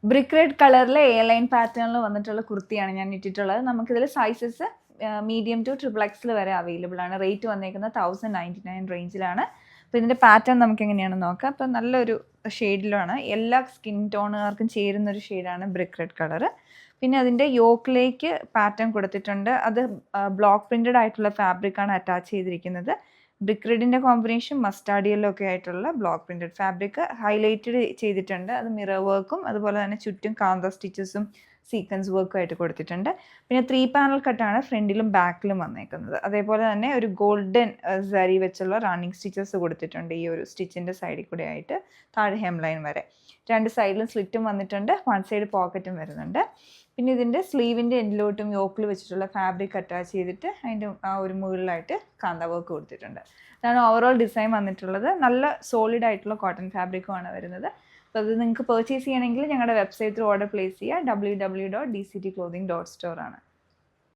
Brick red കളറിലെ A line പാറ്റേണിൽ വന്നിട്ടുള്ള കുർത്തിയാണ് ഞാൻ ഇട്ടിട്ടുള്ളത്. നമുക്കിതിൽ സൈസസ് മീഡിയം ടു ട്രിപ്പിൾ എക്സിൽ വരെ അവൈലബിൾ ആണ്. റേറ്റ് വന്നേക്കുന്നത് 1099 റേഞ്ചിലാണ്. അപ്പോൾ ഇതിൻ്റെ പാറ്റേൺ നമുക്ക് എങ്ങനെയാണെന്ന് നോക്കാം. അപ്പോൾ നല്ലൊരു ഷെയ്ഡിലാണ്, എല്ലാ സ്കിൻ ടോണുകാർക്കും ചേരുന്ന ഒരു ഷെയ്ഡാണ് ബ്രിക്ക് റെഡ് കളറ്. പിന്നെ അതിൻ്റെ യോക്കിലേക്ക് പാറ്റേൺ കൊടുത്തിട്ടുണ്ട്. അത് ബ്ലോക്ക് പ്രിൻറ്റഡ് ആയിട്ടുള്ള ഫാബ്രിക്കാണ് അറ്റാച്ച് ചെയ്തിരിക്കുന്നത്. ബ്രിക്ക് റെഡിൻ്റെ കോമ്പിനേഷൻ മസ്റ്റാർഡ് യെല്ലോ ഒക്കെ ആയിട്ടുള്ള ബ്ലോക്ക് പ്രിൻറ്റഡ് ഫാബ്രിക് ഹൈലൈറ്റഡ് ചെയ്തിട്ടുണ്ട്. അത് മിറർ വർക്കും അതുപോലെ തന്നെ ചുറ്റും കാന്ത സ്റ്റിച്ചസും സീക്വൻസ് വർക്കും ആയിട്ട് കൊടുത്തിട്ടുണ്ട്. പിന്നെ 3 പാനൽ കട്ടാണ് ഫ്രണ്ടിലും ബാക്കിലും വന്നേക്കുന്നത്. അതേപോലെ തന്നെ ഒരു ഗോൾഡൻ സരി വെച്ചുള്ള റണ്ണിങ് സ്റ്റിച്ചസ് കൊടുത്തിട്ടുണ്ട് ഈ ഒരു സ്റ്റിച്ചിൻ്റെ സൈഡിൽ കൂടെ ആയിട്ട് താഴെ ഹെം ലൈൻ വരെ. 2 സൈഡിലും സ്ലിറ്റും വന്നിട്ടുണ്ട്, 1 സൈഡ് പോക്കറ്റും വരുന്നുണ്ട്. പിന്നെ ഇതിൻ്റെ സ്ലീവിൻ്റെ എൻഡിലോട്ടും യോക്കിൽ വെച്ചിട്ടുള്ള ഫാബ്രിക് അറ്റാച്ച് ചെയ്തിട്ട് അതിൻ്റെ ആ ഒരു മുകളിലായിട്ട് കാന്ത വർക്ക് കൊടുത്തിട്ടുണ്ട്. അതാണ് ഓവറോൾ ഡിസൈൻ വന്നിട്ടുള്ളത്. നല്ല സോളിഡ് ആയിട്ടുള്ള കോട്ടൺ ഫാബ്രിക്കുമാണ് വരുന്നത്. അപ്പോൾ അത് നിങ്ങൾക്ക് പർച്ചേസ് ചെയ്യണമെങ്കിൽ ഞങ്ങളുടെ വെബ്സൈറ്റിൽ ഓർഡർ പ്ലേസ് ചെയ്യുക. www.dctclothing.store ആണ്.